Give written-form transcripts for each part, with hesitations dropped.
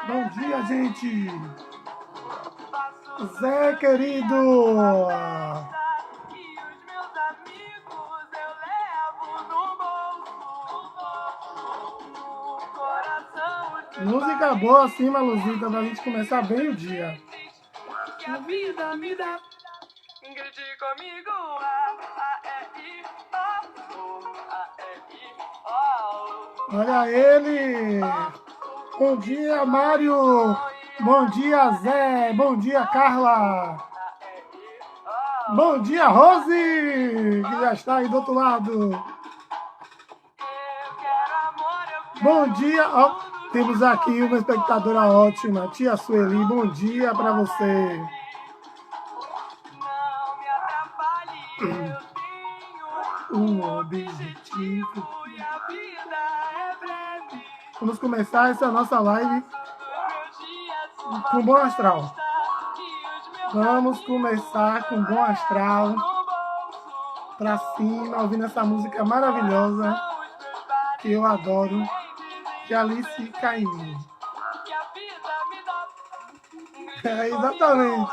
Bom dia, gente! Zé, querido! Música boa assim, Maluzita, pra gente começar bem o dia. Que a vida me dá. Grite comigo. Olha ele! Bom dia, Mário! Bom dia, Zé! Bom dia, Carla! Bom dia, Rose! Que já está aí do outro lado. Bom dia! Ó, temos aqui uma espectadora ótima, tia Sueli. Bom dia para você. Um objetivo. Vamos começar essa nossa live com bom astral. Vamos começar com bom astral. Pra cima, ouvindo essa música maravilhosa que eu adoro, de Alice Caymmi. É, exatamente.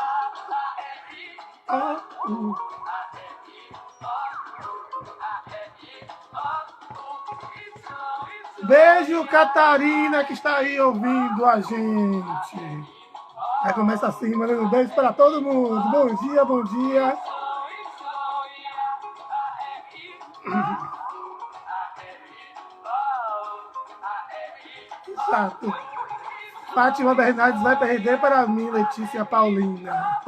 Beijo, Catarina, que está aí ouvindo a gente. Aí começa assim, mandando um beijo para todo mundo. Bom dia, bom dia. Exato. Fátima Bernardes vai perder para mim, Letícia Paulina.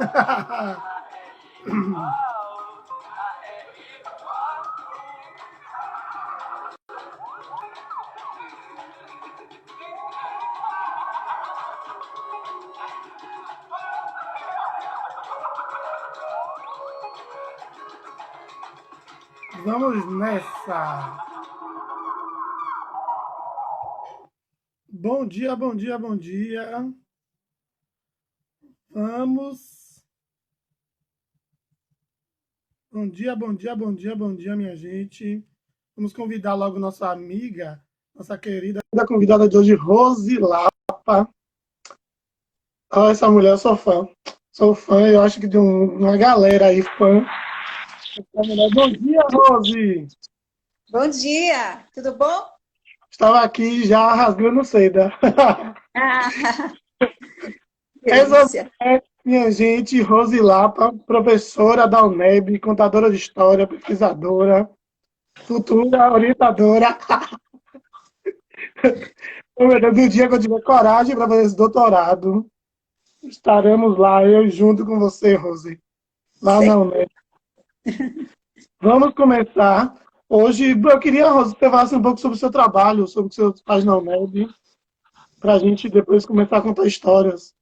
Vamos nessa. Bom dia, bom dia, bom dia. Vamos. Bom dia, bom dia, bom dia, bom dia, minha gente. Vamos convidar logo nossa amiga, nossa querida convidada de hoje, Rose Lapa. Olha essa mulher, eu sou fã. Sou fã, eu acho que de uma galera aí fã. Bom dia, Rose! Bom dia, tudo bom? Estava aqui já rasgando seda. Delícia. Minha gente, Rose Lapa, professora da UNEB, contadora de história, pesquisadora, futura orientadora. Do dia que eu tiver coragem para fazer esse doutorado, estaremos lá, eu junto com você, Rose, lá na UNEB. Vamos começar. Hoje, eu queria, Rose, que você falasse um pouco sobre o seu trabalho, sobre o que você faz na UNEB, para a gente depois começar a contar histórias.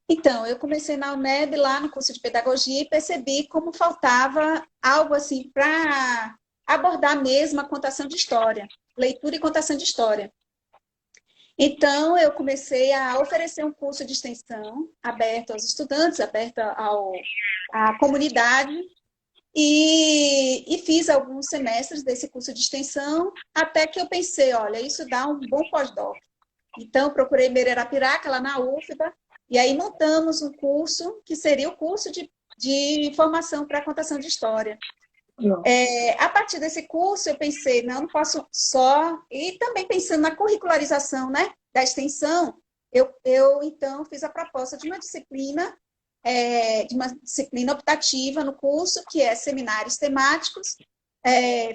Então, eu comecei na UNEB, lá no curso de pedagogia, e percebi como faltava algo assim para abordar mesmo a contação de história, leitura e contação de história. Então, eu comecei a oferecer um curso de extensão aberto aos estudantes, aberto à comunidade, e fiz alguns semestres desse curso de extensão, até que eu pensei, olha, isso dá um bom pós-doc. Então, procurei Meirarapiraca, lá na UFBA, e aí montamos um curso, que seria o curso de formação para contação de história. A partir desse curso, eu pensei, não posso só... E também pensando na curricularização, né, da extensão, eu então fiz a proposta de uma disciplina optativa no curso, que é seminários temáticos,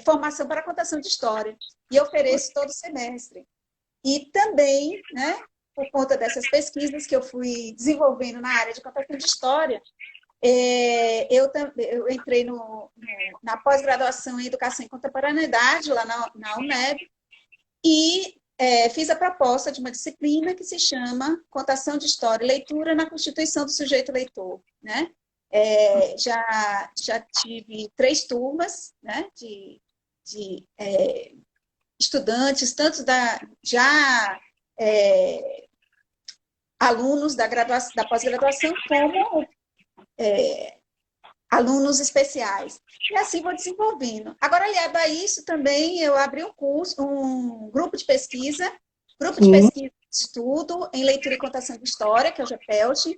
formação para contação de história. E eu ofereço todo semestre. E também, né, por conta dessas pesquisas que eu fui desenvolvendo na área de contação de história, Eu entrei na pós-graduação em Educação e Contemporaneidade, lá na UNEB, e fiz a proposta de uma disciplina que se chama Contação de História e Leitura na Constituição do Sujeito Leitor, né? Já tive 3 turmas, né, de estudantes, tanto alunos da pós-graduação, como alunos especiais. E assim vou desenvolvendo. Agora, aliado a isso, também eu abri um grupo de pesquisa de estudo em leitura e contação de história, que é o GEPELT,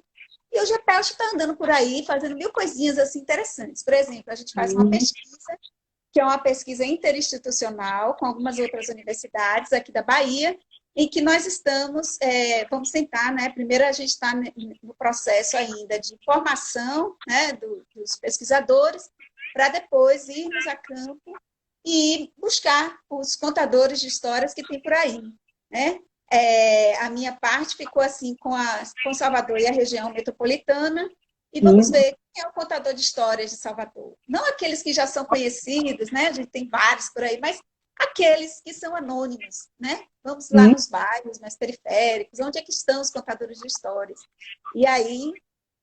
e o GEPELT está andando por aí, fazendo 1000 coisinhas assim interessantes. Por exemplo, a gente faz uma pesquisa, que é uma pesquisa interinstitucional, com algumas outras universidades aqui da Bahia, em que nós vamos tentar, né? Primeiro a gente está no processo ainda de formação, né, dos pesquisadores, para depois irmos a campo e buscar os contadores de histórias que tem por aí, né? A minha parte ficou assim com Salvador e a região metropolitana, e vamos ver quem é o contador de histórias de Salvador. Não aqueles que já são conhecidos, né? A gente tem vários por aí, mas aqueles que são anônimos, né? Vamos lá nos bairros mais periféricos, onde é que estão os contadores de histórias? E aí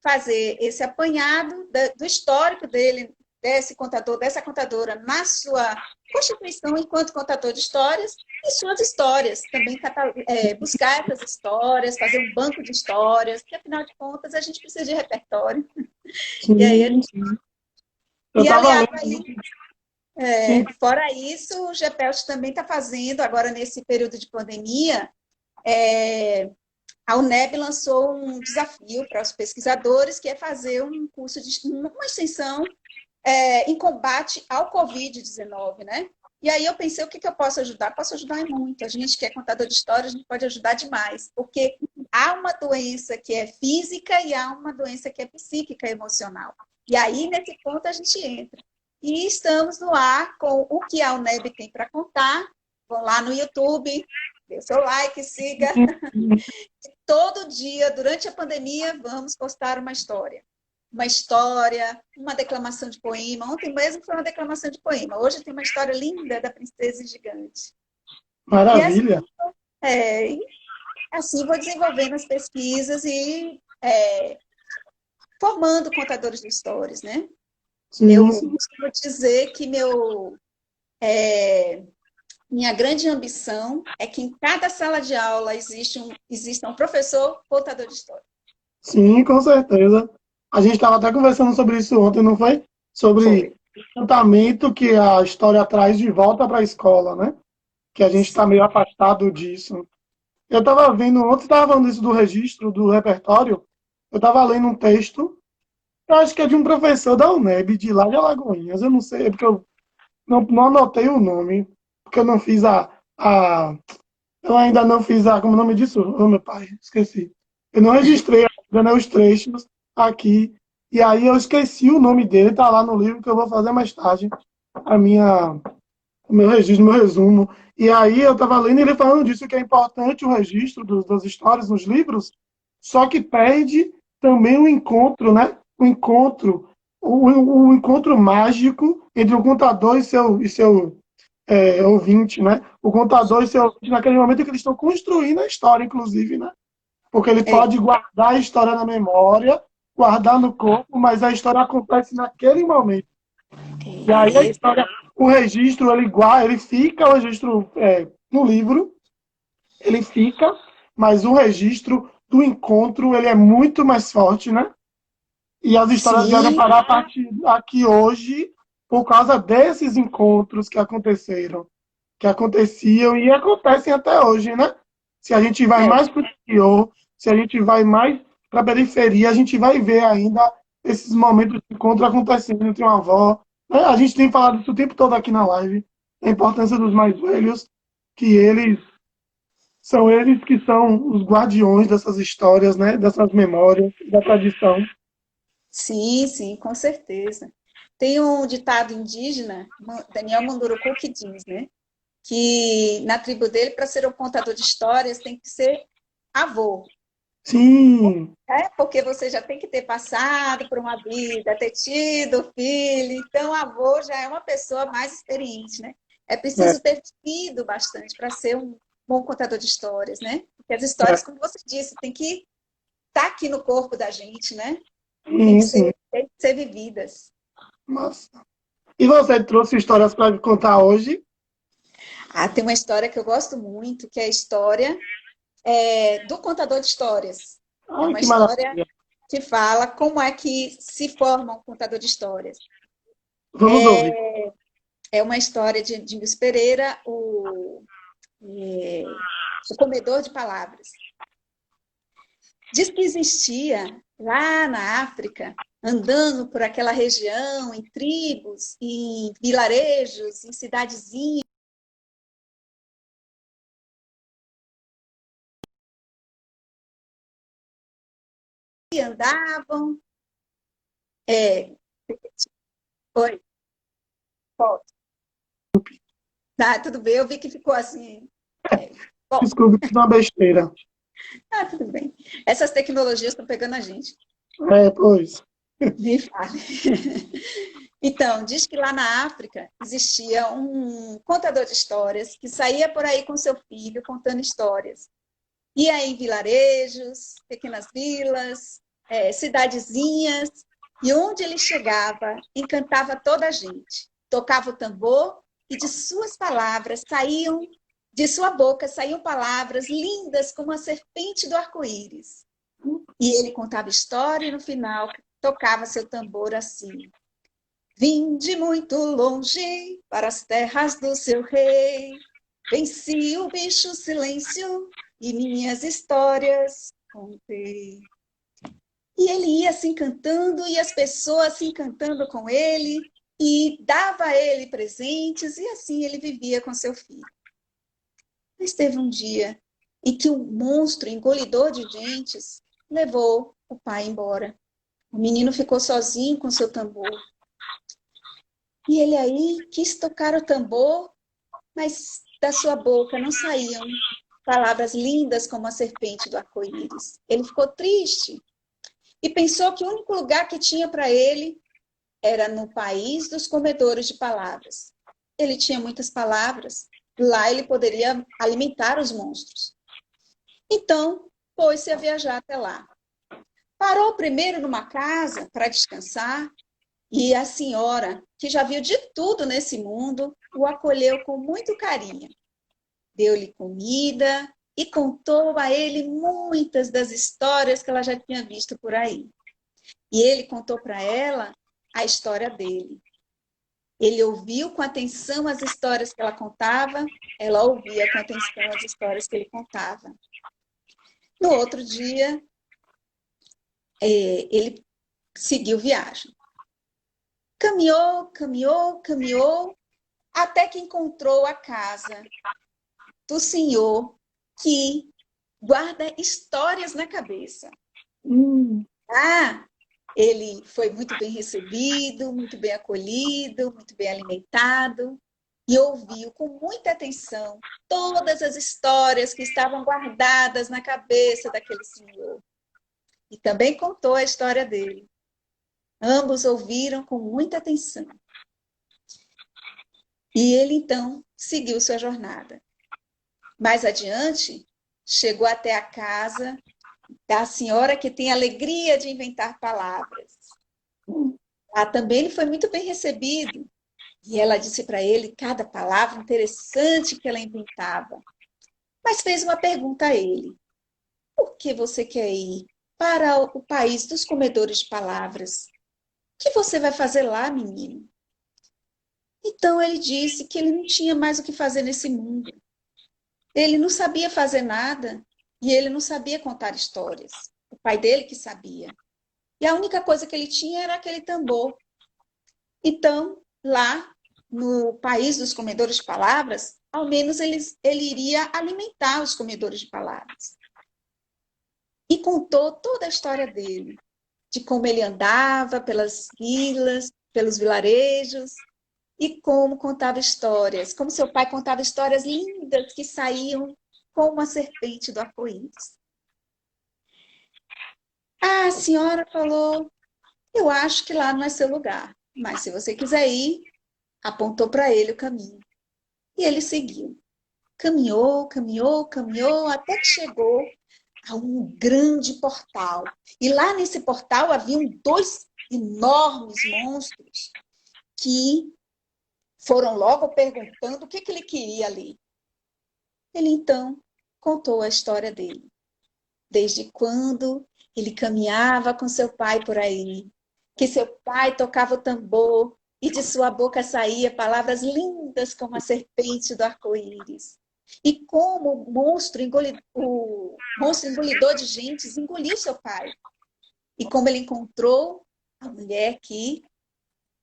fazer esse apanhado do histórico dele, desse contador, dessa contadora, na sua constituição enquanto contador de histórias, e suas histórias, também buscar essas histórias, fazer um banco de histórias, porque afinal de contas a gente precisa de repertório. Sim, e aí a gente... Eu e aliado a lendo. isso, fora isso, o GEPELT também está fazendo, agora nesse período de pandemia, a UNEB lançou um desafio para os pesquisadores, que é fazer um curso uma extensão em combate ao Covid-19, né? E aí eu pensei, o que eu posso ajudar? Posso ajudar muito. A gente que é contador de história, a gente pode ajudar demais, porque há uma doença que é física e há uma doença que é psíquica, emocional. E aí, nesse ponto, a gente entra. E estamos no ar com o que a UNEB tem para contar. Vão lá no YouTube, dê o seu like, siga. Todo dia, durante a pandemia, vamos postar uma história, uma declamação de poema. Ontem mesmo foi uma declamação de poema. Hoje tem uma história linda da Princesa Gigante. Maravilha. E assim vou desenvolvendo as pesquisas e formando contadores de histórias, né? Eu costumo dizer que minha grande ambição é que em cada sala de aula exista um professor contador de história. Sim, com certeza. A gente estava até conversando sobre isso ontem, não foi? Sobre o encantamento que a história traz de volta para a escola, né? Que a gente está meio afastado disso. Eu estava vendo, ontem estava falando isso do registro, do repertório, eu estava lendo um texto, eu acho que é de um professor da UNEB, de lá de Alagoinhas, eu não sei, é porque eu não anotei o nome, porque eu não fiz eu ainda não fiz como é o nome disso? Oh, meu pai, esqueci. Eu não registrei ainda, né, os trechos aqui, e aí eu esqueci o nome dele, tá lá no livro que eu vou fazer mais tarde, o meu registro, o meu resumo. E aí eu estava lendo ele falando disso, que é importante o registro das histórias nos livros, só que perde também o encontro, né? O encontro mágico entre o contador e seu ouvinte, né? O contador e seu ouvinte naquele momento que eles estão construindo a história, inclusive, né? Porque ele pode guardar a história na memória, guardar no corpo, mas a história acontece naquele momento. E aí a história, o registro, ele fica, o registro no livro, ele fica, mas o registro do encontro, ele é muito mais forte, né? E as histórias vieram parar a partir aqui hoje por causa desses encontros que aconteceram, que aconteciam e acontecem até hoje, né? Se a gente vai mais para o interior, se a gente vai mais para a periferia, a gente vai ver ainda esses momentos de encontro acontecendo entre uma avó. Né? A gente tem falado isso o tempo todo aqui na live, a importância dos mais velhos, que eles que são os guardiões dessas histórias, né? Dessas memórias, da tradição. Sim, sim, com certeza. Tem um ditado indígena, Daniel Munduruku, que diz, né? Que na tribo dele, para ser um contador de histórias, tem que ser avô. Sim, Porque você já tem que ter passado por uma vida, ter tido filho, então o avô já é uma pessoa mais experiente, né? É é, preciso ter tido bastante para ser um bom contador de histórias, né? Porque as é, histórias, como você disse, tem que estar aqui no corpo da gente, né? sim, sim. Tem que ser vividas. Massa. E você trouxe histórias para me contar hoje? Ah, tem uma história que eu gosto muito, que é a história do contador de histórias. É Ai, uma que história maravilha. que fala como é que se forma um contador de histórias. Vamos ouvir. É uma história de Luiz Pereira, o comedor de palavras. Diz que existia lá na África, andando por aquela região, em tribos, em vilarejos, em cidadezinhas, que andavam. É, oi, pode. Tá, tudo bem, eu vi que ficou assim. É, bom, Desculpe, fiz uma besteira. tudo bem. Essas tecnologias estão pegando a gente. É, pois. Nem fale. Então, diz que lá na África existia um contador de histórias que saía por aí com seu filho contando histórias. Ia em vilarejos, pequenas vilas, cidadezinhas, e onde ele chegava, encantava toda a gente. Tocava o tambor e de sua boca saíam palavras lindas como a serpente do arco-íris. E ele contava história e no final tocava seu tambor assim. Vim de muito longe para as terras do seu rei. Venci o bicho silêncio e minhas histórias contei. E ele ia se encantando e as pessoas se encantando com ele e dava a ele presentes e assim ele vivia com seu filho. Mas teve um dia em que um monstro engolidor de gentes levou o pai embora. O menino ficou sozinho com seu tambor. E ele aí quis tocar o tambor, mas da sua boca não saíam palavras lindas como a serpente do arco-íris. Ele ficou triste e pensou que o único lugar que tinha para ele era no país dos comedores de palavras. Ele tinha muitas palavras, lá ele poderia alimentar os monstros. Então, pôs-se a viajar até lá. Parou primeiro numa casa para descansar e a senhora, que já viu de tudo nesse mundo, o acolheu com muito carinho. Deu-lhe comida e contou a ele muitas das histórias que ela já tinha visto por aí. E ele contou para ela a história dele. Ele ouviu com atenção as histórias que ela contava, ela ouvia com atenção as histórias que ele contava. No outro dia, ele seguiu viagem. Caminhou, caminhou, caminhou, até que encontrou a casa do senhor que guarda histórias na cabeça. Ah, ele foi muito bem recebido, muito bem acolhido, muito bem alimentado e ouviu com muita atenção todas as histórias que estavam guardadas na cabeça daquele senhor. E também contou a história dele. Ambos ouviram com muita atenção. E ele então seguiu sua jornada. Mais adiante, chegou até a casa da senhora que tem alegria de inventar palavras. Lá também ele foi muito bem recebido. E ela disse para ele cada palavra interessante que ela inventava. Mas fez uma pergunta a ele. Por que você quer ir para o país dos comedores de palavras? O que você vai fazer lá, menino? Então ele disse que ele não tinha mais o que fazer nesse mundo. Ele não sabia fazer nada e ele não sabia contar histórias. O pai dele que sabia. E a única coisa que ele tinha era aquele tambor. Então, lá no país dos comedores de palavras, ao menos ele iria alimentar os comedores de palavras. E contou toda a história dele, de como ele andava pelas vilas, pelos vilarejos, e como contava histórias, como seu pai contava histórias lindas que saíam como a serpente do arco-íris. senhora falou, eu acho que lá não é seu lugar, mas se você quiser ir, apontou para ele o caminho. E ele seguiu. Caminhou, caminhou, caminhou, até que chegou a um grande portal. E lá nesse portal haviam dois enormes monstros que foram logo perguntando o que ele queria ali. Ele então contou a história dele. Desde quando ele caminhava com seu pai por aí, que seu pai tocava o tambor e de sua boca saía palavras lindas como a serpente do arco-íris. E como o monstro engolidor de gentes engoliu seu pai. E como ele encontrou a mulher que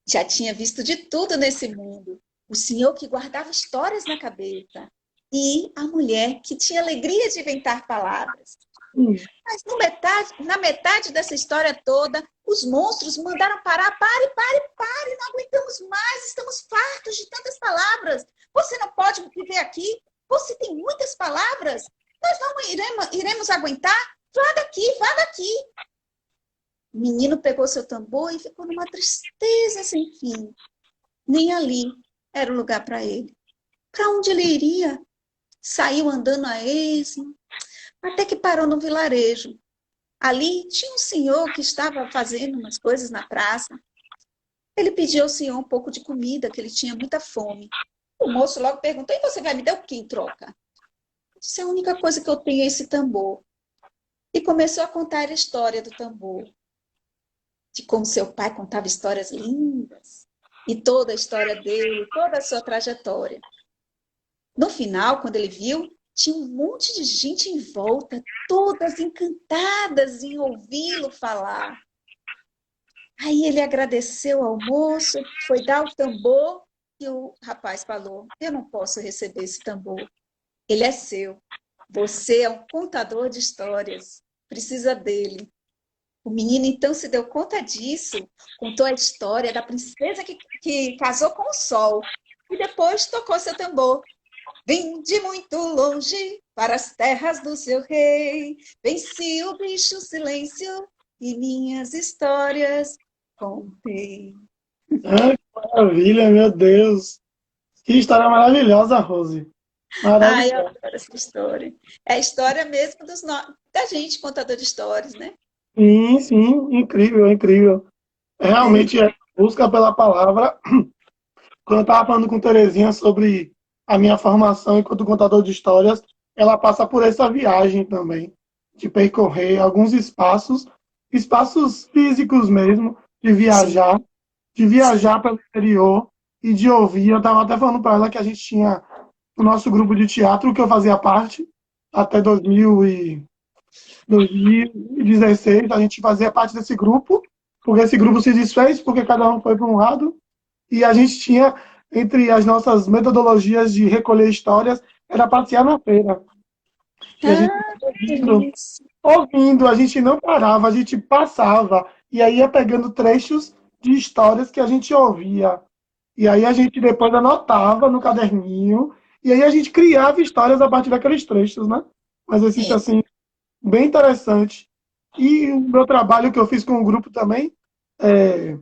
já tinha visto de tudo nesse mundo. O senhor que guardava histórias na cabeça. E a mulher que tinha alegria de inventar palavras. Mas na metade dessa história toda, os monstros mandaram parar. Pare, não aguentamos mais, estamos fartos de tantas palavras. Você não pode viver aqui, você tem muitas palavras, nós não iremos aguentar. Vá daqui, vá daqui. O menino pegou seu tambor e ficou numa tristeza sem fim. Nem ali era o lugar para ele. Para onde ele iria? Saiu andando a esmo, até que parou no vilarejo. Ali tinha um senhor que estava fazendo umas coisas na praça. Ele pediu ao senhor um pouco de comida, que ele tinha muita fome. O moço logo perguntou, e você vai me dar o que em troca? Isso é a única coisa que eu tenho é esse tambor. E começou a contar a história do tambor. De como seu pai contava histórias lindas. E toda a história dele, toda a sua trajetória. No final, quando ele viu, tinha um monte de gente em volta, todas encantadas em ouvi-lo falar. Aí ele agradeceu ao moço, foi dar o tambor e o rapaz falou, eu não posso receber esse tambor, ele é seu. Você é um contador de histórias, precisa dele. O menino então se deu conta disso, contou a história da princesa que casou com o sol e depois tocou seu tambor. Vim de muito longe para as terras do seu rei, venci o bicho silêncio e minhas histórias contei. Ah, que maravilha, meu Deus. Que história maravilhosa, Rose. Ai, eu Maravilhosa. adoro essa história. É a história mesmo da gente, contador de histórias, né? Sim, sim, incrível, incrível. É. Realmente é busca pela palavra. Quando eu estava falando com Terezinha sobre a minha formação enquanto contador de histórias, ela passa por essa viagem também, de percorrer alguns espaços, espaços físicos mesmo, Sim, de sim. viajar pelo exterior e de ouvir. Eu estava até falando para ela que a gente tinha o nosso grupo de teatro, que eu fazia parte, até 2016, a gente fazia parte desse grupo, porque esse grupo se desfez, porque cada um foi para um lado, e a gente tinha, entre as nossas metodologias de recolher histórias, era passear na feira. E a gente Ah, que ouvindo, delícia. ouvindo, a gente não parava, a gente passava, e aí ia pegando trechos de histórias que a gente ouvia. E aí a gente depois anotava no caderninho, e aí a gente criava histórias a partir daqueles trechos, né? Um exercício É. assim, bem interessante. E o meu trabalho que eu fiz com o grupo também, é,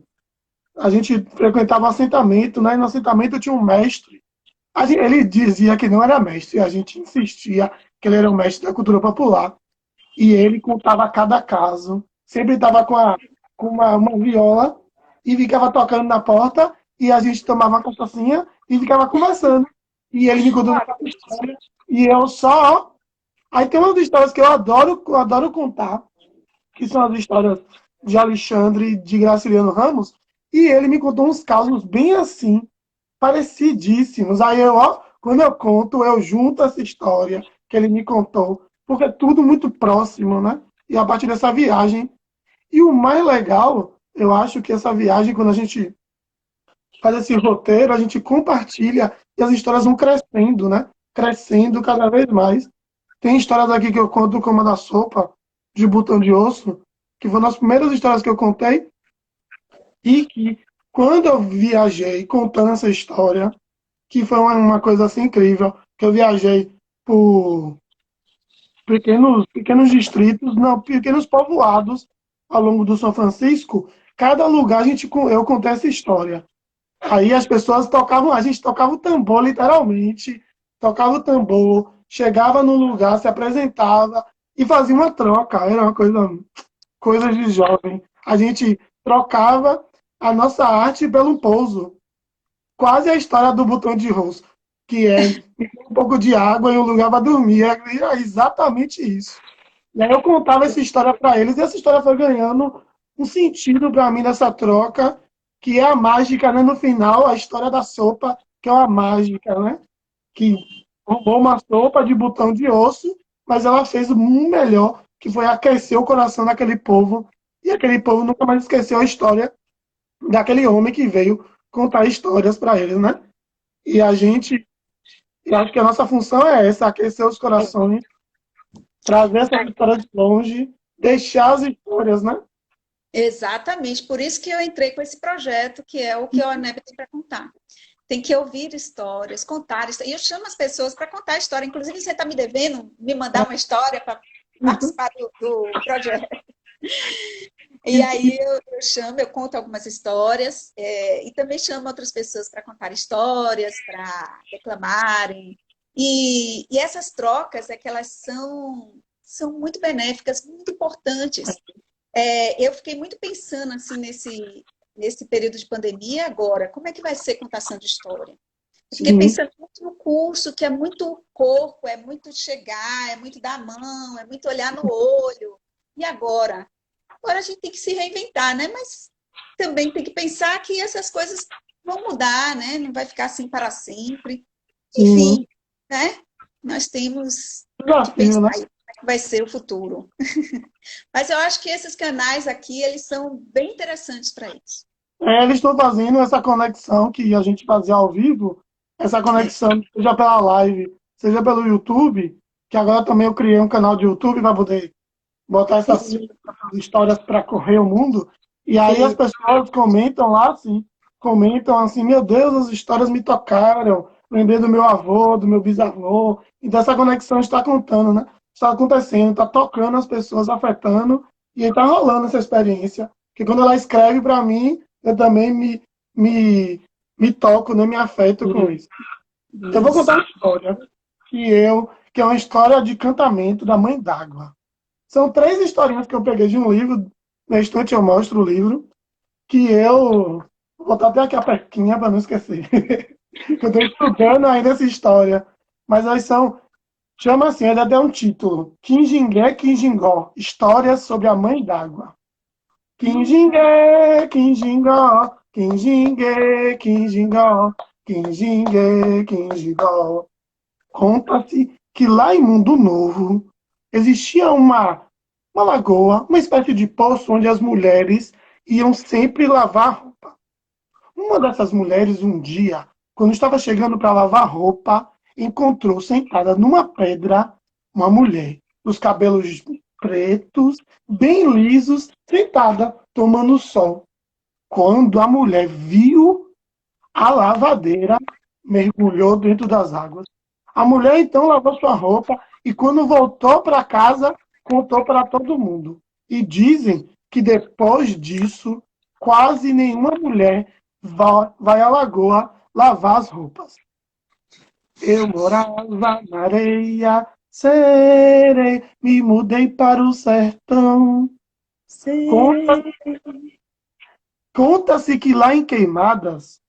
a gente frequentava um assentamento, né? E no assentamento tinha um mestre. Ele dizia que não era mestre, a gente insistia que ele era um mestre da cultura popular. E ele contava cada caso. Sempre estava com uma viola e ficava tocando na porta e a gente tomava uma cachaçinha e ficava conversando. E ele me contando cada história. E eu só. Aí tem umas histórias que eu adoro contar, que são as histórias de Alexandre e de Graciliano Ramos. E ele me contou uns casos bem assim, parecidíssimos. Aí eu, ó, quando eu conto, eu junto essa história que ele me contou, porque é tudo muito próximo, né? E a partir dessa viagem. E o mais legal, eu acho que essa viagem, quando a gente faz esse roteiro, a gente compartilha e as histórias vão crescendo, né? Crescendo cada vez mais. Tem histórias aqui que eu conto como a da sopa de botão de osso, que foram as primeiras histórias que eu contei, e que quando eu viajei contando essa história, que foi uma coisa assim incrível, que eu viajei por pequenos distritos, não, pequenos povoados, ao longo do São Francisco, cada lugar eu contei essa história. Aí as pessoas tocavam, a gente tocava o tambor, literalmente, tocava o tambor, chegava no lugar, se apresentava e fazia uma troca. Era uma coisa de jovem. A gente trocava a nossa arte pelo pouso. Quase a história do botão de rosto, que é um pouco de água e um lugar para dormir. Era exatamente isso. E aí eu contava essa história para eles, e essa história foi ganhando um sentido para mim nessa troca, que é a mágica, né? No final, a história da sopa, que é uma mágica, né? Que roubou uma sopa de botão de osso, mas ela fez o melhor, que foi aquecer o coração daquele povo, e aquele povo nunca mais esqueceu a história daquele homem que veio contar histórias para eles, né? E a gente, eu acho que a nossa função é essa, aquecer os corações, trazer essa história de longe, deixar as histórias, né? Exatamente, por isso que eu entrei com esse projeto, que é o que a ONEB tem para contar. Tem que ouvir histórias, contar histórias. E eu chamo as pessoas para contar a história. Inclusive, você está me devendo me mandar uma história para participar do projeto. E aí eu chamo, eu conto algumas histórias, e também chamo outras pessoas para contar histórias, para declamarem. E essas trocas é que elas são muito benéficas, muito importantes. Eu fiquei muito pensando assim nesse período de pandemia agora, como é que vai ser contação de história? Eu fiquei Sim, pensando muito no curso, que é muito corpo, é muito chegar, é muito dar a mão, é muito olhar no olho. E agora? Agora a gente tem que se reinventar, né? Mas também tem que pensar que essas coisas vão mudar, né? Não vai ficar assim para sempre. sim. Enfim, né? Nós temos que Desafio, pensar né? aí como é que vai ser o futuro. Mas eu acho que esses canais aqui, eles são bem interessantes para isso. Eles estão fazendo essa conexão que a gente fazia ao vivo, essa É, conexão, seja pela live, seja pelo YouTube, que agora também eu criei um canal de YouTube para poder botar essas isso, histórias para correr o mundo. E aí as isso. pessoas comentam lá, assim, comentam assim, meu Deus, as histórias me tocaram, lembrei do meu avô, do meu bisavô. Então essa conexão está contando, né? Está acontecendo, está tocando as pessoas, afetando, e está rolando essa experiência. Porque quando ela escreve para mim, eu também me, me toco, né? Me afeto com isso. Eu vou contar Isso. uma história que é uma história de cantamento da Mãe d'Água. São três historinhas que eu peguei de um livro, na estante eu mostro o livro, que eu vou botar até aqui a perquinha para não esquecer. Eu estou estudando ainda essa história. Mas elas são, chama assim, ainda até um título. Quinjingué, Quinjingó, Histórias sobre a Mãe d'Água. Quinjingué, Quinjingó, Quinjingué, Quinjingó, Quinjingué, Quinjingó. Conta-se que lá em Mundo Novo existia uma lagoa, uma espécie de poço onde as mulheres iam sempre lavar roupa. Uma dessas mulheres, um dia, quando estava chegando para lavar roupa, encontrou sentada numa pedra uma mulher, os cabelos pretos, bem lisos, sentada, tomando sol. Quando a mulher viu a lavadeira, mergulhou dentro das águas. A mulher então lavou sua roupa e, quando voltou para casa, contou para todo mundo. E dizem que depois disso, quase nenhuma mulher vai à lagoa lavar as roupas. Eu morava na areia, serei, me mudei para o sertão. Conta- Sei. Conta-se que lá em Queimadas,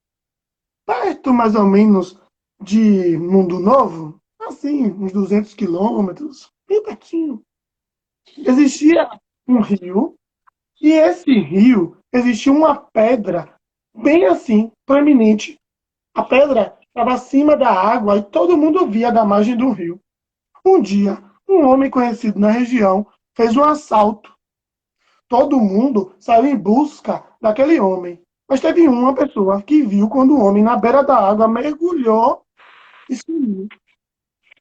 perto mais ou menos de Mundo Novo, assim, uns 200 quilômetros, bem pertinho, existia um rio, e esse rio existia uma pedra bem assim, proeminente. A pedra estava acima da água e todo mundo via da margem do rio. Um dia, um homem conhecido na região fez um assalto. Todo mundo saiu em busca daquele homem. Mas teve uma pessoa que viu quando o homem, na beira da água, mergulhou e sumiu.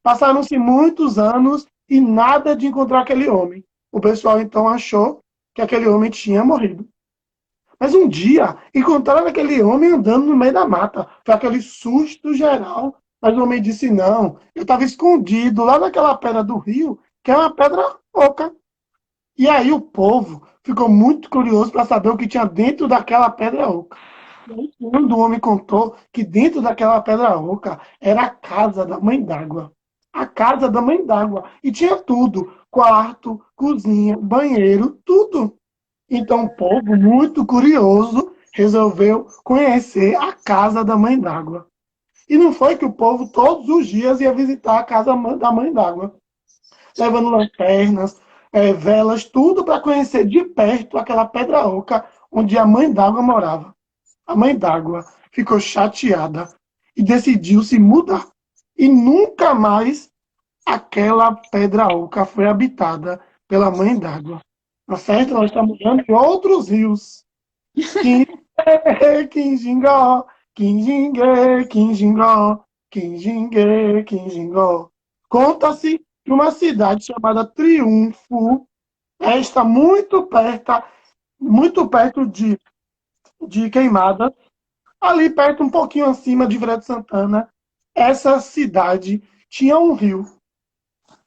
Passaram-se muitos anos e nada de encontrar aquele homem. O pessoal então achou que aquele homem tinha morrido. Mas um dia encontraram aquele homem andando no meio da mata. Foi aquele susto geral. Mas o homem disse: não, eu estava escondido lá naquela pedra do rio, que é uma pedra oca. E aí o povo ficou muito curioso para saber o que tinha dentro daquela pedra oca. E aí, quando o homem contou que dentro daquela pedra oca era a casa da mãe d'água. A casa da mãe d'água. E tinha tudo: quarto, cozinha, banheiro, tudo. Então o povo, muito curioso, resolveu conhecer a casa da mãe d'água. E não foi que o povo todos os dias ia visitar a casa da mãe d'água, levando lanternas, velas, tudo para conhecer de perto aquela pedra oca onde a mãe d'água morava. A mãe d'água ficou chateada e decidiu se mudar. E nunca mais aquela pedra oca foi habitada pela mãe d'água. Tá certo? Nós estamos mudando de outros rios. Quinjingó, Quinjingue, Quinjingó, Quinjingue, Quinjingó. Conta-se que uma cidade chamada Triunfo, está muito perto de Queimada, ali perto, um pouquinho acima de Feira de Santana. Essa cidade tinha um rio.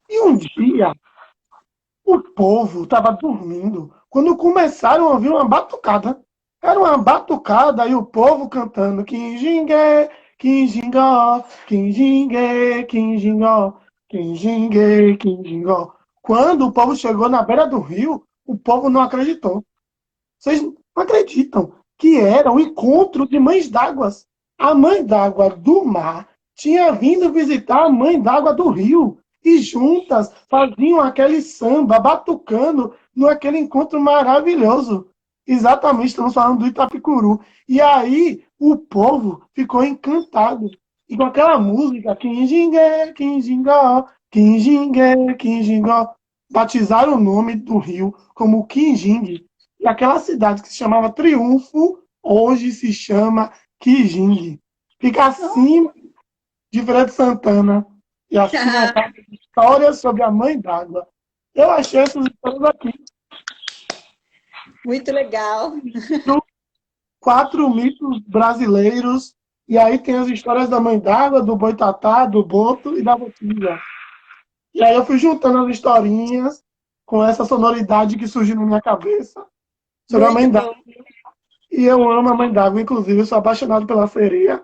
E um dia, o povo estava dormindo quando começaram a ouvir uma batucada. Era uma batucada e o povo cantando Quinjingue, Quinjingó, Quinjingue, Quinjingó, Quinjingue, Quinjingó. Quando o povo chegou na beira do rio, o povo não acreditou. Vocês não acreditam que era um encontro de mães d'águas. A mãe d'água do mar tinha vindo visitar a mãe d'água do rio. E juntas faziam aquele samba, batucando, naquele encontro maravilhoso. Exatamente, estamos falando do Itapicuru. E aí o povo ficou encantado. E com aquela música, Quinjingue, Quinjingó, Quinjingue, Quinjingó, batizaram o nome do rio como Quinjingue. E aquela cidade que se chamava Triunfo, hoje se chama Quijingue. Fica acima de Feira de Santana. E assim a história sobre a mãe d'água. Eu achei essas histórias aqui. Muito legal. 4 mitos brasileiros. E aí tem as histórias da mãe d'água, do boitatá, do boto e da botilha. E aí eu fui juntando as historinhas com essa sonoridade que surgiu na minha cabeça sobre a mãe Muito d'água. bom. E eu amo a mãe d'água, inclusive, eu sou apaixonado pela sereia.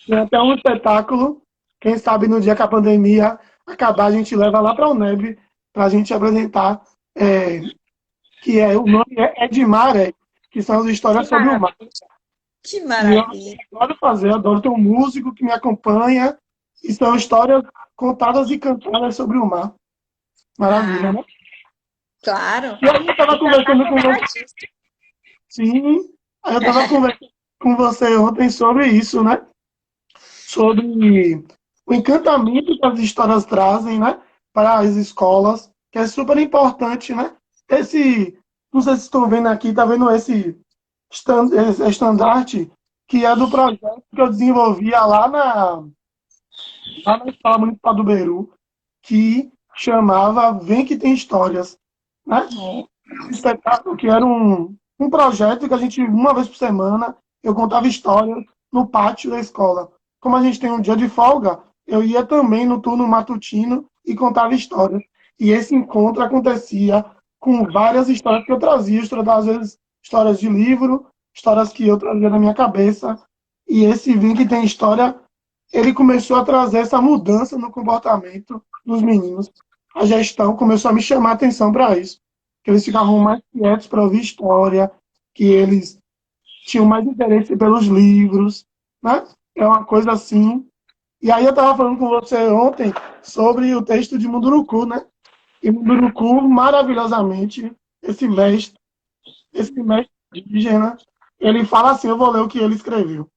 Tem até um espetáculo, quem sabe no dia que a pandemia acabar, a gente leva lá para a UNEB para a gente apresentar, que o nome é Edmar, que são as histórias Que sobre o mar. maravilha. Que E eu maravilha. adoro fazer, adoro ter um músico que me acompanha, e são histórias contadas e cantadas sobre o mar. Maravilha, Ah, né? claro. E aí eu estava Já está conversando com você, reveladíssimo. sim, aí eu estava conversando com você ontem sobre isso, né? Sobre o encantamento que as histórias trazem, né, para as escolas, que é super importante, né? Não sei se estão vendo aqui, tá vendo esse estandarte que é do projeto que eu desenvolvia lá na Escola Municipal do Beru, que chamava Vem que tem histórias, né? Um espetáculo que era um projeto que a gente, uma vez por semana, eu contava histórias no pátio da escola. Como a gente tem um dia de folga, eu ia também no turno matutino e contava histórias. E esse encontro acontecia com várias histórias que eu trazia, às vezes histórias de livro, histórias que eu trazia na minha cabeça. E esse Vim que tem história, ele começou a trazer essa mudança no comportamento dos meninos. A gestão começou a me chamar a atenção para isso, que eles ficavam mais quietos para ouvir história, que eles tinham mais interesse pelos livros, né? É uma coisa assim. E aí eu estava falando com você ontem sobre o texto de Munduruku, né? E Munduruku, maravilhosamente, esse mestre indígena, ele fala assim, eu vou ler o que ele escreveu.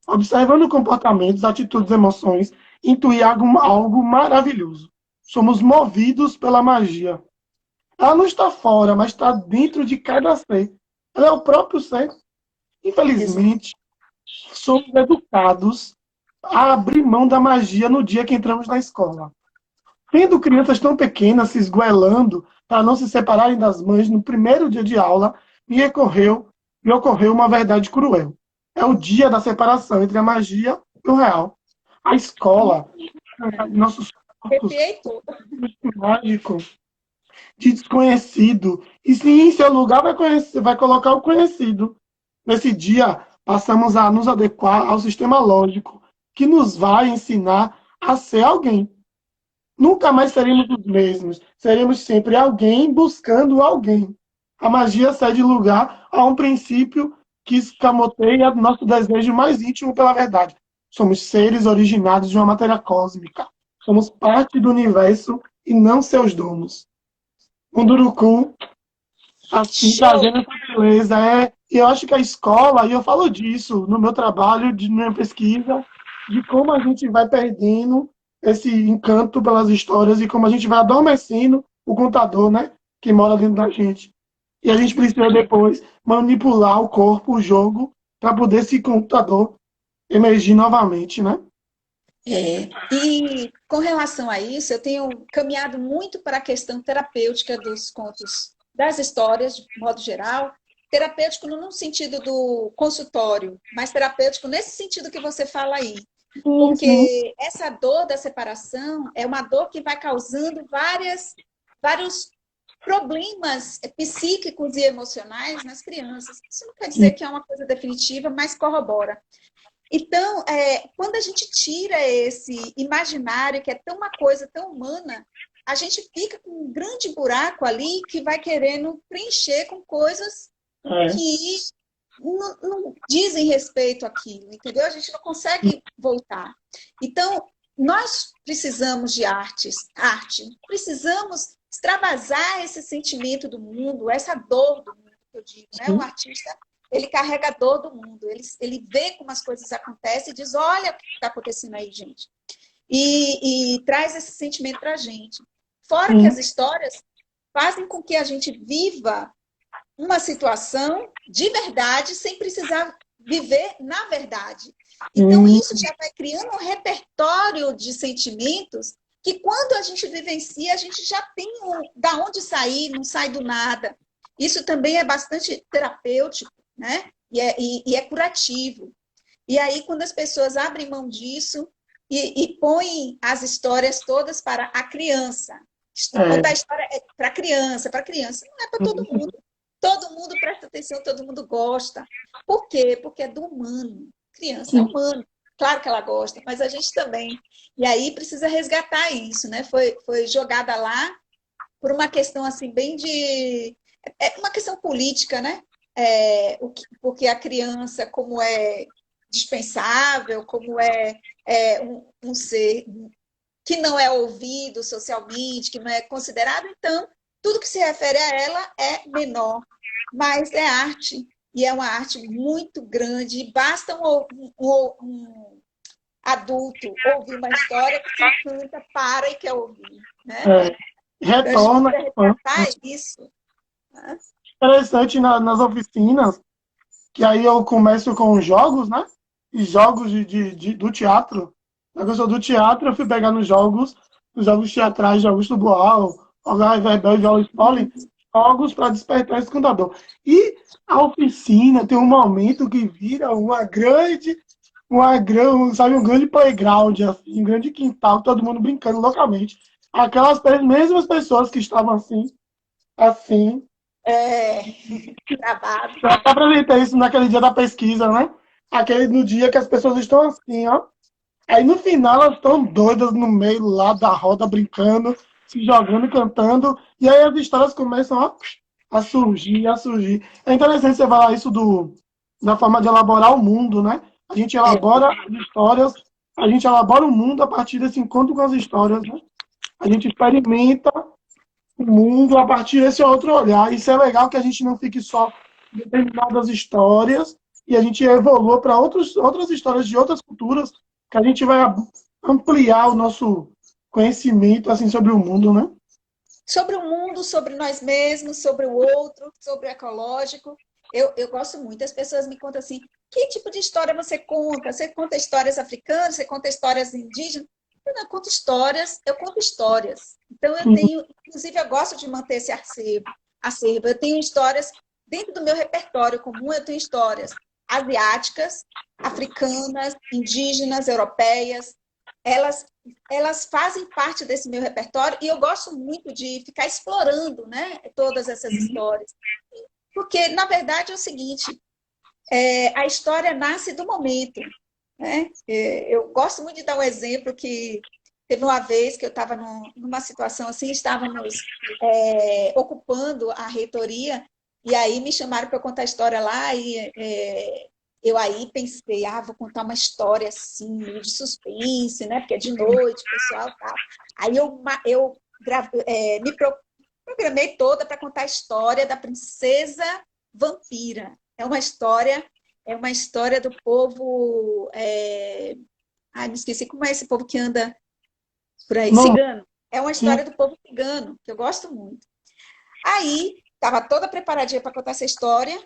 Observando comportamentos, atitudes, emoções, intuir algo maravilhoso. Somos movidos pela magia. Ela não está fora, mas está dentro de cada ser. Ela é o próprio ser. Exato. Infelizmente, somos educados a abrir mão da magia no dia que entramos na escola. Vendo crianças tão pequenas se esgoelando para não se separarem das mães no primeiro dia de aula, me ocorreu uma verdade cruel. É o dia da separação entre a magia e o real. A escola, nossos corpos, Arrepiei tudo. mágico, de desconhecido. E sim, em seu lugar vai colocar o conhecido. Nesse dia, passamos a nos adequar ao sistema lógico, que nos vai ensinar a ser alguém. Nunca mais seremos os mesmos. Seremos sempre alguém buscando alguém. A magia cede lugar a um princípio que escamoteia nosso desejo mais íntimo pela verdade. Somos seres originados de uma matéria cósmica. Somos parte do universo e não seus donos. Munduruku, assim, Show! trazendo essa beleza. E eu acho que a escola, e eu falo disso no meu trabalho, na minha pesquisa, de como a gente vai perdendo esse encanto pelas histórias e como a gente vai adormecendo o contador, né, que mora dentro da gente. E a gente precisa depois manipular o corpo, o jogo, para poder esse computador emergir novamente, né? E com relação a isso, eu tenho caminhado muito para a questão terapêutica dos contos, das histórias, de modo geral. Terapêutico não no sentido do consultório, mas terapêutico nesse sentido que você fala aí. Sim, sim. Porque essa dor da separação é uma dor que vai causando vários problemas psíquicos e emocionais nas crianças. Isso não quer dizer que é uma coisa definitiva, mas corrobora. Então, quando a gente tira esse imaginário, que é tão uma coisa tão humana, a gente fica com um grande buraco ali que vai querendo preencher com coisas É. que não dizem respeito àquilo, entendeu? A gente não consegue voltar. Então, nós precisamos de arte, precisamos extravasar esse sentimento do mundo, essa dor do mundo, que eu digo, né? O artista, ele carrega a dor do mundo, ele vê como as coisas acontecem e diz, olha o que está acontecendo aí, gente. E traz esse sentimento para a gente. Fora que as histórias fazem com que a gente viva uma situação de verdade sem precisar viver na verdade. Então, isso já vai criando um repertório de sentimentos que, quando a gente vivencia, a gente já tem da onde sair, não sai do nada. Isso também é bastante terapêutico, né? E é curativo. E aí, quando as pessoas abrem mão disso e põem as histórias todas para a criança, contar a história para criança, não é para todo mundo. Todo mundo presta atenção, todo mundo gosta. Por quê? Porque é do humano. Criança é humano. Claro que ela gosta, mas a gente também. E aí precisa resgatar isso, né? Foi jogada lá por uma questão assim bem de... É uma questão política, né? Porque a criança, como é dispensável, como um ser que não é ouvido socialmente, que não é considerado, então tudo que se refere a ela é menor, mas é arte, e é uma arte muito grande, e basta um adulto ouvir uma história que se encanta, para e quer ouvir. Né? Então, a gente Retorna. precisa resgatar isso. Né? Interessante nas oficinas, que aí eu começo com os jogos, né? E jogos do teatro. Já que eu sou do teatro, eu fui pegar nos jogos teatrais de Augusto Boal, Olga Reverbel e Viola Spolin, jogos para despertar esse cantador. E a oficina tem um momento que vira sabe, um grande playground, assim, um grande quintal, todo mundo brincando loucamente. Aquelas mesmas pessoas que estavam assim, Travado. eu até apresentei isso naquele dia da pesquisa, né? Aquele no dia que as pessoas estão assim, ó. Aí no final elas estão doidas no meio lá da roda, brincando, se jogando, cantando. E aí as histórias começam a surgir, a surgir. É interessante você falar isso da forma de elaborar o mundo, né? A gente elabora as histórias, a gente elabora o mundo a partir desse encontro com as histórias, né? A gente experimenta o mundo a partir desse outro olhar. Isso é legal, que a gente não fique só em determinadas histórias e a gente evolua para outras histórias de outras culturas, que a gente vai ampliar o nosso conhecimento assim sobre o mundo, né? Sobre o mundo, sobre nós mesmos, sobre o outro, sobre o ecológico. Eu gosto muito. As pessoas me contam assim, que tipo de história você conta? Você conta histórias africanas? Você conta histórias indígenas? Eu não conto histórias, eu conto histórias. Então, eu tenho, inclusive, eu gosto de manter esse acervo. Eu tenho histórias, dentro do meu repertório comum, eu tenho histórias asiáticas, africanas, indígenas, europeias. Elas elas fazem parte desse meu repertório e eu gosto muito de ficar explorando, né, todas essas histórias. Porque, na verdade, é o seguinte, a história nasce do momento, né? Eu gosto muito de dar um exemplo que teve uma vez que eu estava numa situação assim, estávamos ocupando a reitoria, e aí me chamaram para contar a história lá, e eu aí pensei, vou contar uma história assim, meio de suspense, né? Porque é de noite, pessoal, tal. Aí eu me programei toda para contar a história da princesa vampira. É uma história do povo. Ai, me esqueci como é esse povo que anda por aí. Não, Cigano. É uma sim. história do povo cigano, que eu gosto muito. Aí, estava toda preparadinha para contar essa história.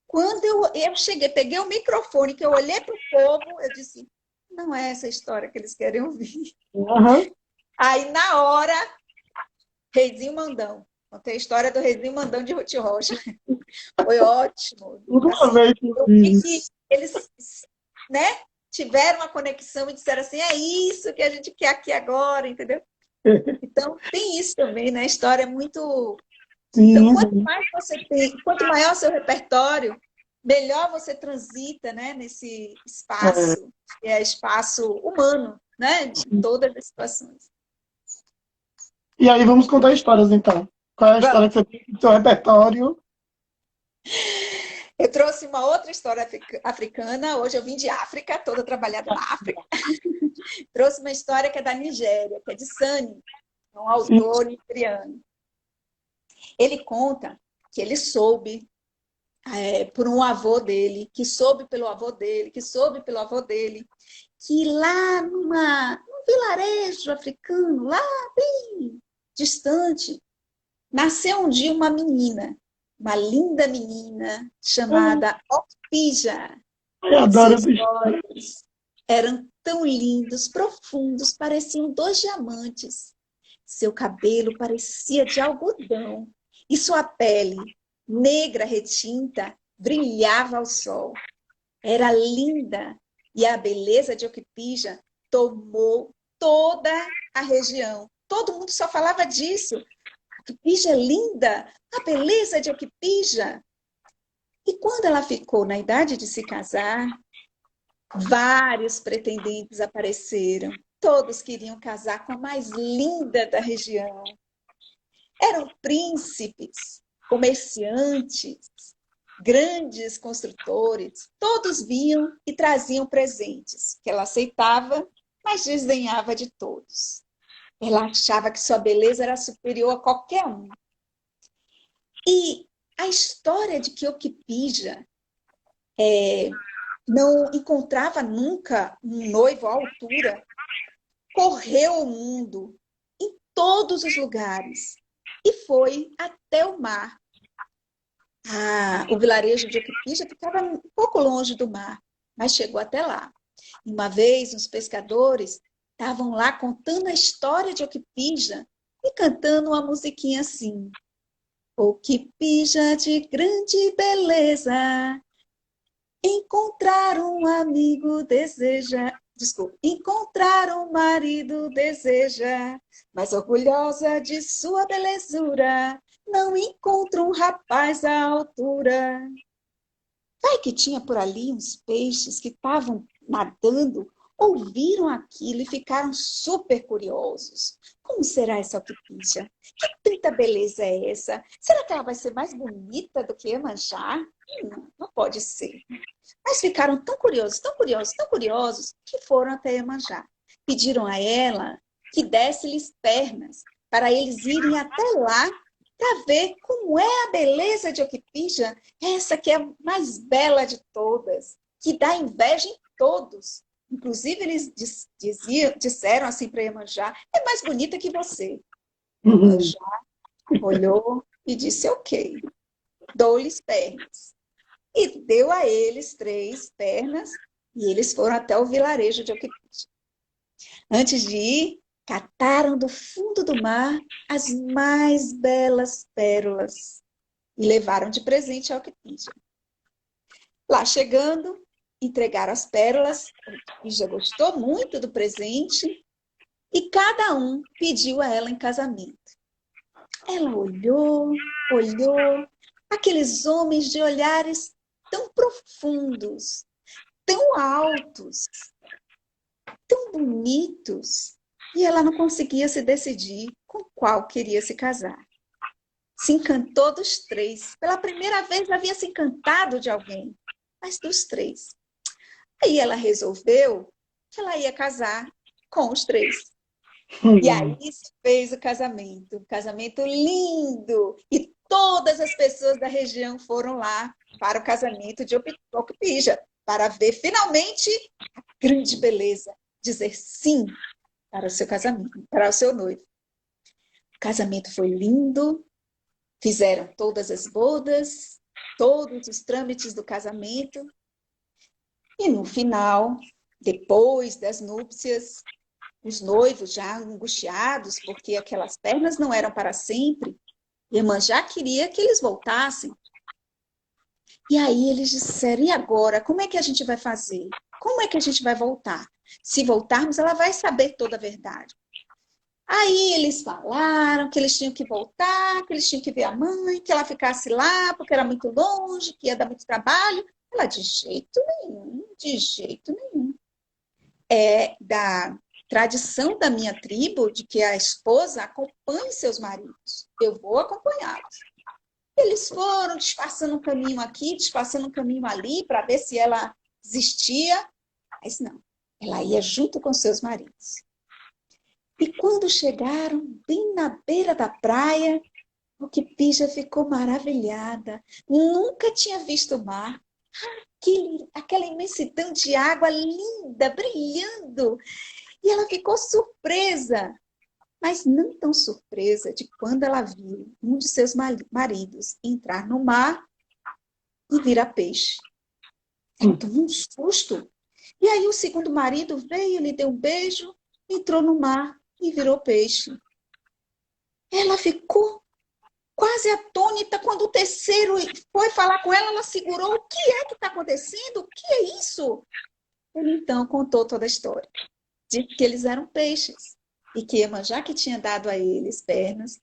Quando eu cheguei, peguei o microfone, que eu olhei para o povo, eu disse: não é essa história que eles querem ouvir. Aham. Aí, na hora, Reizinho Mandão. Contei a história do Reizinho Mandão de Ruth Rocha. Foi ótimo. Tudo uma Assim, vez que eu eu vi fiz. que eles, né, tiveram uma conexão e disseram assim, é isso que a gente quer aqui agora, entendeu? Então, tem isso também, né? A história é muito... Então, Sim, quanto sim. mais você tem, quanto maior o seu repertório, melhor você transita, né, nesse É. espaço, que é espaço humano, né, de todas as situações. E aí vamos contar histórias, então. Qual é a história Vamos. que você tem no seu repertório? Eu trouxe uma outra história africana. Hoje eu vim de África, toda trabalhada na África. Trouxe uma história que é da Nigéria, que é de Sani, um Sim. autor nigeriano. Ele conta que ele soube por um avô dele, que soube pelo avô dele, que soube pelo avô dele, que lá num vilarejo africano, lá bem distante, nasceu um dia uma menina, uma linda menina chamada Okpija. Eu adoro Seus essa história. olhos eram tão lindos, profundos, pareciam dois diamantes. Seu cabelo parecia de algodão e sua pele, negra retinta, brilhava ao sol. Era linda e a beleza de Okpija tomou toda a região. Todo mundo só falava disso. Okpija é linda, a beleza de Okpija. E quando ela ficou na idade de se casar, vários pretendentes apareceram. Todos queriam casar com a mais linda da região. Eram príncipes, comerciantes, grandes construtores. Todos vinham e traziam presentes que ela aceitava, mas desdenhava de todos. Ela achava que sua beleza era superior a qualquer um. E a história de que Okpija não encontrava nunca um noivo à altura, correu o mundo, em todos os lugares, e foi até o mar. O vilarejo de Okpija ficava um pouco longe do mar, mas chegou até lá. Uma vez, uns pescadores estavam lá contando a história de Okpija e cantando uma musiquinha assim. Okpija de grande beleza, encontrar um amigo deseja, desculpa, encontrar um marido deseja, mas orgulhosa de sua belezura, não encontra um rapaz à altura. Vai que tinha por ali uns peixes que estavam nadando, ouviram aquilo e ficaram super curiosos. Como será essa Okpija? Que tanta beleza é essa? Será que ela vai ser mais bonita do que Iemanjá? Não pode ser. Mas ficaram tão curiosos, tão curiosos, tão curiosos, que foram até Iemanjá. Pediram a ela que desse-lhes pernas para eles irem até lá para ver como é a beleza de Okpija, essa que é a mais bela de todas, que dá inveja em todos. Inclusive, eles disseram assim para Iemanjá, é mais bonita que você. Iemanjá olhou e disse, ok, dou-lhes pernas. E deu a eles 3 pernas e eles foram até o vilarejo de Okpija. Antes de ir, cataram do fundo do mar as mais belas pérolas e levaram de presente a Okpija. Lá chegando, entregaram as pérolas, Okpija gostou muito do presente e cada um pediu a ela em casamento. Ela olhou, olhou, aqueles homens de olhares tão profundos, tão altos, tão bonitos, e ela não conseguia se decidir com qual queria se casar. Se encantou dos três. Pela primeira vez havia se encantado de alguém, mas dos três. Aí ela resolveu que ela ia casar com os três. E aí se fez o casamento. Um casamento lindo. E todas as pessoas da região foram lá para o casamento de Ocupija, para ver finalmente a grande beleza, dizer sim para o seu casamento, para o seu noivo. O casamento foi lindo, fizeram todas as bodas, todos os trâmites do casamento, e no final, depois das núpcias, os noivos já angustiados, porque aquelas pernas não eram para sempre, Iemanjá queria que eles voltassem. E aí eles disseram, e agora? Como é que a gente vai fazer? Como é que a gente vai voltar? Se voltarmos, ela vai saber toda a verdade. Aí eles falaram que eles tinham que voltar, que eles tinham que ver a mãe, que ela ficasse lá, porque era muito longe, que ia dar muito trabalho. Ela, de jeito nenhum, de jeito nenhum. É da tradição da minha tribo de que a esposa acompanhe seus maridos. Eu vou acompanhá-los. Eles foram disfarçando um caminho aqui, disfarçando um caminho ali, para ver se ela desistia. Mas não, ela ia junto com seus maridos. E quando chegaram bem na beira da praia, Ocupija ficou maravilhada. Nunca tinha visto o mar. Aquela imensidão de água linda, brilhando. E ela ficou surpresa, mas não tão surpresa de quando ela viu um de seus maridos entrar no mar e virar peixe. Ela tomou um susto. E aí o segundo marido veio, lhe deu um beijo, entrou no mar e virou peixe. Ela ficou quase atônita quando o terceiro foi falar com ela, ela segurou. O que é que está acontecendo? O que é isso? Ele então contou toda a história. Disse que eles eram peixes e que Iemanjá que tinha dado a eles pernas,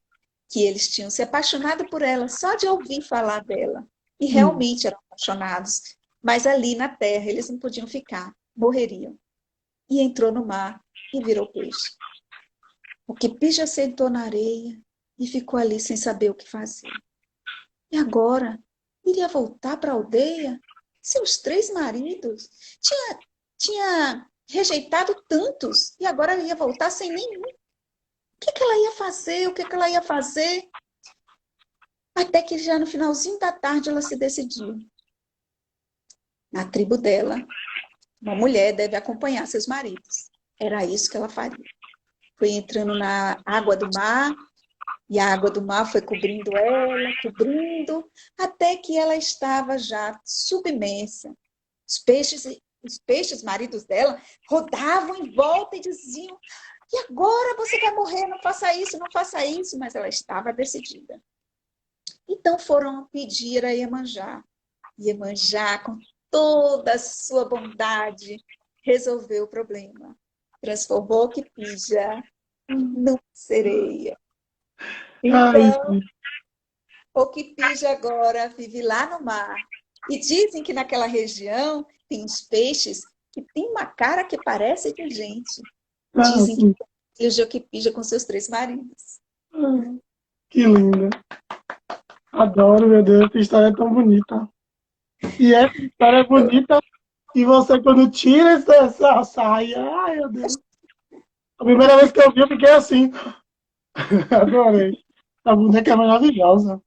que eles tinham se apaixonado por ela só de ouvir falar dela. E realmente eram apaixonados. Mas ali na terra eles não podiam ficar, morreriam. E entrou no mar e virou peixe. Ocupija sentou na areia e ficou ali sem saber o que fazer. E agora? Iria voltar para a aldeia? Seus três maridos? Tinha rejeitado tantos e agora ia voltar sem nenhum. O que ela ia fazer? O que ela ia fazer? Até que já no finalzinho da tarde ela se decidiu. Na tribo dela, uma mulher deve acompanhar seus maridos. Era isso que ela faria. Foi entrando na água do mar, e a água do mar foi cobrindo ela, cobrindo, até que ela estava já submersa. Os peixes maridos dela, rodavam em volta e diziam, e agora você vai morrer, não faça isso, não faça isso. Mas ela estava decidida. Então foram pedir a Iemanjá. Iemanjá, com toda a sua bondade, resolveu o problema. Transformou Ocupija numa sereia. Então, Ocupija agora vive lá no mar. E dizem que naquela região tem uns peixes que têm uma cara que parece de gente. Dizem que tem filhos de Ocupija com seus três maridos. Que linda. Adoro, meu Deus, essa história é tão bonita. E essa história é bonita. E você, quando tira essa saia, ai, meu Deus. A primeira vez que eu vi, eu fiquei assim. Adorei. A boneca é maravilhosa.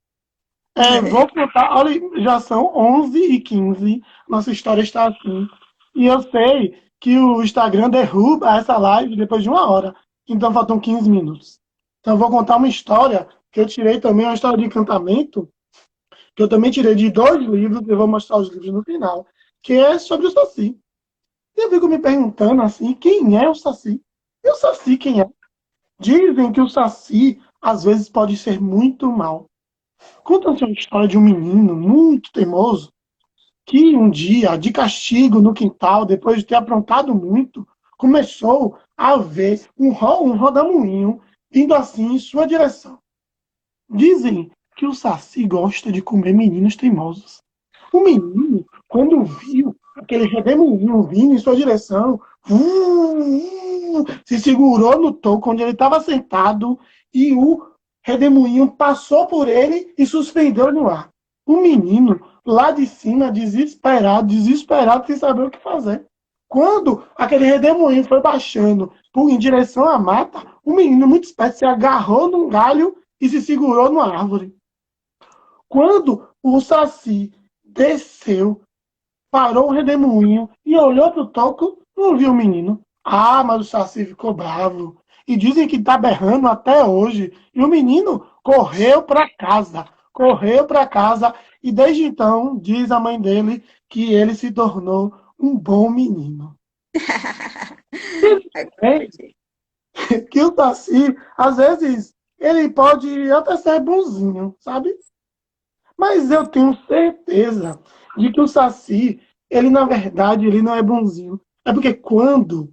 Vou contar, olha, já são 11h15. Nossa história está assim. E eu sei que o Instagram derruba essa live depois de 1 hora. Então faltam 15 minutos. Então eu vou contar uma história que eu tirei também, uma história de encantamento, que eu também tirei de 2 livros, eu vou mostrar os livros no final, que é sobre o Saci. E eu fico me perguntando assim, quem é o Saci? E o Saci quem é? Dizem que o Saci, às vezes, pode ser muito mal. Conta-se uma história de um menino muito teimoso, que um dia, de castigo no quintal, depois de ter aprontado muito, começou a ver um rodamuinho vindo assim em sua direção. Dizem que o Saci gosta de comer meninos teimosos. O menino, quando viu aquele redemoinho vindo em sua direção, se segurou no toco onde ele estava sentado e o redemoinho passou por ele e suspendeu no ar. O menino, lá de cima, desesperado, sem saber o que fazer. Quando aquele redemoinho foi baixando em direção à mata, o menino, muito esperto, se agarrou num galho e se segurou numa árvore. Quando o Saci desceu, parou o redemoinho e olhou para o toco, não viu o menino. Ah, mas o Saci ficou bravo. E dizem que está berrando até hoje. E o menino correu para casa, e desde então, diz a mãe dele, que ele se tornou um bom menino. É que o Saci, às vezes, ele pode até ser bonzinho, sabe? Mas eu tenho certeza de que o Saci, ele na verdade, ele não é bonzinho. É porque quando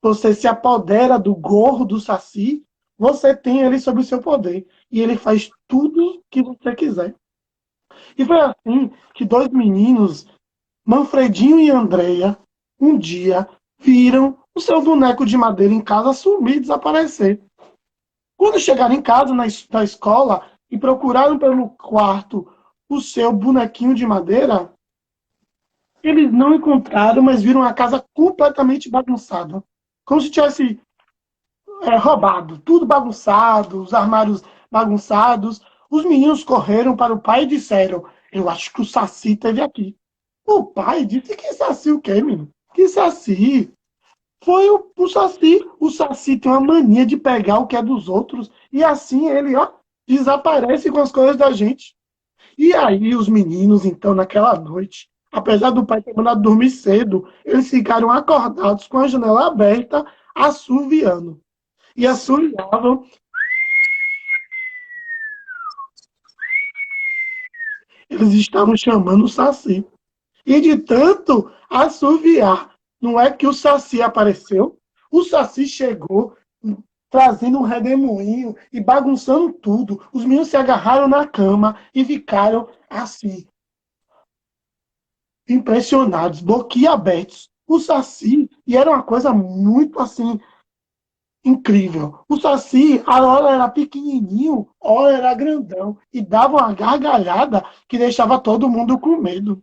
você se apodera do gorro do Saci, você tem ele sob o seu poder. E ele faz tudo que você quiser. E foi assim que dois meninos, Manfredinho e Andreia, um dia viram o seu boneco de madeira em casa sumir e desaparecer. Quando chegaram em casa, da escola, e procuraram pelo quarto o seu bonequinho de madeira, eles não encontraram, mas viram a casa completamente bagunçada. Como se tivesse roubado. Tudo bagunçado, os armários bagunçados. Os meninos correram para o pai e disseram: eu acho que o Saci esteve aqui. O pai disse: que Saci o quê, menino? Que Saci? Foi o Saci. O Saci tem uma mania de pegar o que é dos outros e assim ele, desaparece com as coisas da gente. E aí os meninos, então, naquela noite, apesar do pai ter mandado dormir cedo, eles ficaram acordados com a janela aberta, assoviando. E assoviavam. Eles estavam chamando o Saci. E de tanto assoviar, não é que o Saci apareceu? O Saci chegou trazendo um redemoinho e bagunçando tudo. Os meninos se agarraram na cama e ficaram assim, impressionados, boquiabertos. O Saci, e era uma coisa muito assim, incrível. O Saci, a hora era pequenininho, a hora era grandão, e dava uma gargalhada que deixava todo mundo com medo.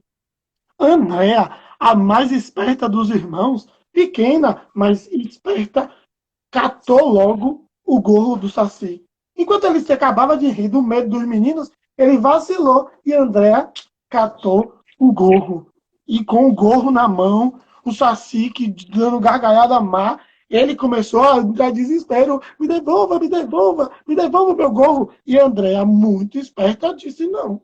Andréa, a mais esperta dos irmãos, pequena, mas esperta, catou logo o gorro do Saci. Enquanto ele se acabava de rir do medo dos meninos, ele vacilou e Andréa catou o gorro. E com o gorro na mão, o Saci, que dando gargalhada má, ele começou a dar desespero: me devolva, me devolva, me devolva o meu gorro. E Andréa, muito esperta, disse: não.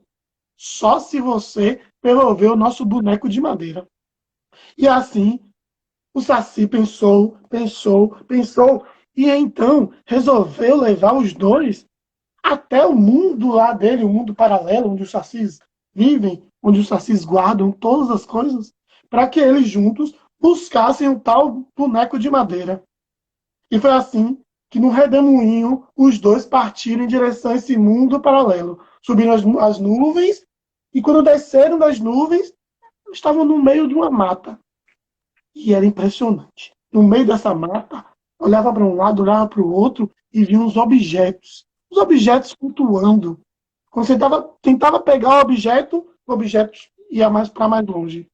Só se você devolver o nosso boneco de madeira. E assim, o Saci pensou, pensou, pensou, e então resolveu levar os dois até o mundo lá dele, o mundo paralelo, onde os Sacis vivem, onde os Sacis guardam todas as coisas, para que eles juntos buscassem o tal boneco de madeira. E foi assim que no redemoinho os dois partiram em direção a esse mundo paralelo. Subiram as nuvens, e quando desceram das nuvens, estavam no meio de uma mata. E era impressionante. No meio dessa mata, olhava para um lado, olhava para o outro e via uns objetos. Os objetos flutuando. Quando você tentava pegar o objeto ia mais para mais longe.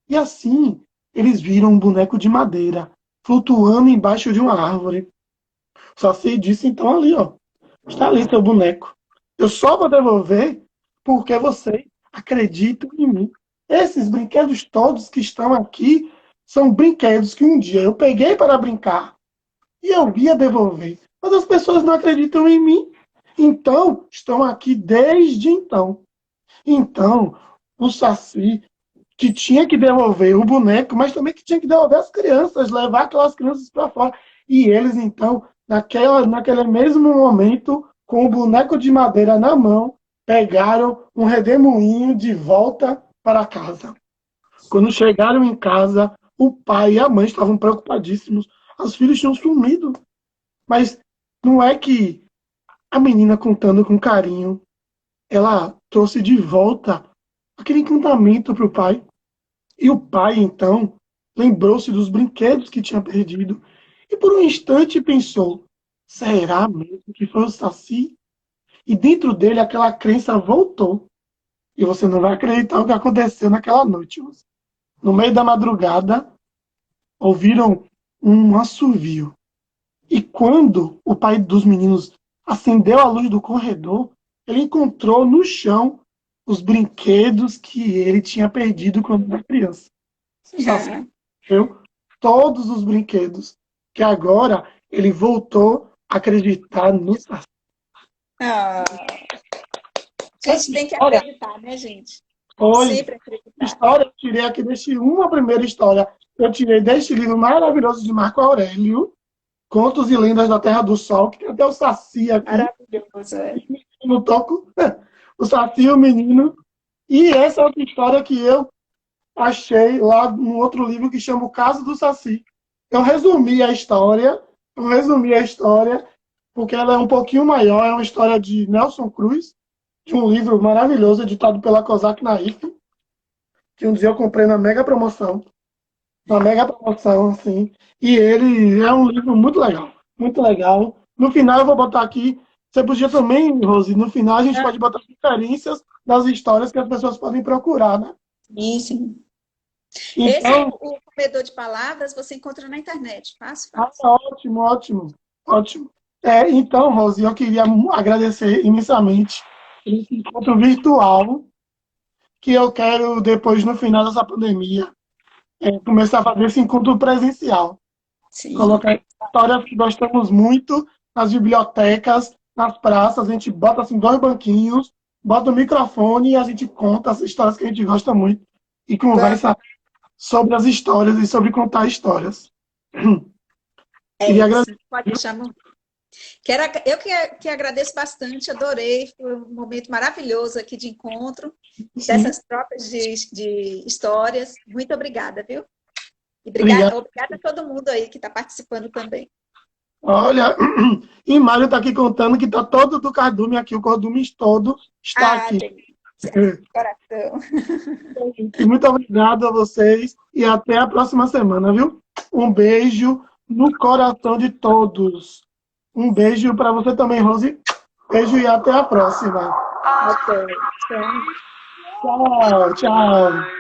E assim, eles viram um boneco de madeira flutuando embaixo de uma árvore. Só se disse então ali, está ali seu boneco. Eu só vou devolver porque vocês acreditam em mim. Esses brinquedos todos que estão aqui são brinquedos que um dia eu peguei para brincar e eu ia devolver. Mas as pessoas não acreditam em mim. Então, estão aqui desde então. Então, o Saci, que tinha que devolver o boneco, mas também que tinha que devolver as crianças, levar aquelas crianças para fora. E eles, então, naquele mesmo momento, com o boneco de madeira na mão, pegaram um redemoinho de volta para casa. Quando chegaram em casa, o pai e a mãe estavam preocupadíssimos. Os filhos tinham sumido. Mas não é que a menina, contando com carinho, ela trouxe de volta aquele encantamento para o pai. E o pai, então, lembrou-se dos brinquedos que tinha perdido e por um instante pensou: será mesmo que foi o Saci? E dentro dele aquela crença voltou. E você não vai acreditar o que aconteceu naquela noite. No meio da madrugada, ouviram um assovio. E quando o pai dos meninos acendeu a luz do corredor, ele encontrou no chão os brinquedos que ele tinha perdido quando era criança. Saci viu todos os brinquedos, que agora ele voltou a acreditar no Saci. Ah, a gente tem que Olha, acreditar, né, gente? foi Sempre acreditar. história, eu tirei aqui deste uma primeira história, eu tirei deste livro maravilhoso de Marco Aurélio, Contos e Lendas da Terra do Sol, que tem até o Saci aqui, Maravilhoso, é. no toco, o Saci e o menino. E essa é outra história que eu achei lá no outro livro que chama O Caso do Saci. Eu resumi a história, porque ela é um pouquinho maior, é uma história de Nelson Cruz, de um livro maravilhoso editado pela Kozak Naif, que um dia eu comprei na mega promoção, assim, e ele é um livro muito legal, muito legal. No final eu vou botar aqui, você podia também, Rose, no final a gente pode botar referências das histórias que as pessoas podem procurar, né? Sim, sim. Esse, Então, o comedor de palavras, você encontra na internet. Fácil, fácil. ótimo, ótimo, ótimo. Então, Rose, eu queria agradecer imensamente esse encontro virtual, que eu quero, depois, no final dessa pandemia, começar a fazer esse encontro presencial. Sim. Colocar histórias que gostamos muito nas bibliotecas, nas praças, a gente bota assim 2 banquinhos, bota o microfone e a gente conta as histórias que a gente gosta muito e Vamos. conversa sobre as histórias e sobre contar histórias. É Queria isso. agradecer. Pode deixar no... Eu que agradeço bastante, adorei. Foi um momento maravilhoso aqui de encontro, Sim, dessas trocas de histórias. Muito obrigada, viu? E obrigado. obrigada a todo mundo aí que está participando também. Olha, e Mário está aqui contando que está todo do cardume aqui, o cardume todo está Ah, aqui. delícia. Coração. E muito obrigado a vocês e até a próxima semana, viu? Um beijo no coração de todos. Um beijo para você também, Rose. Beijo e até a próxima. Até. Tchau. Tchau, tchau.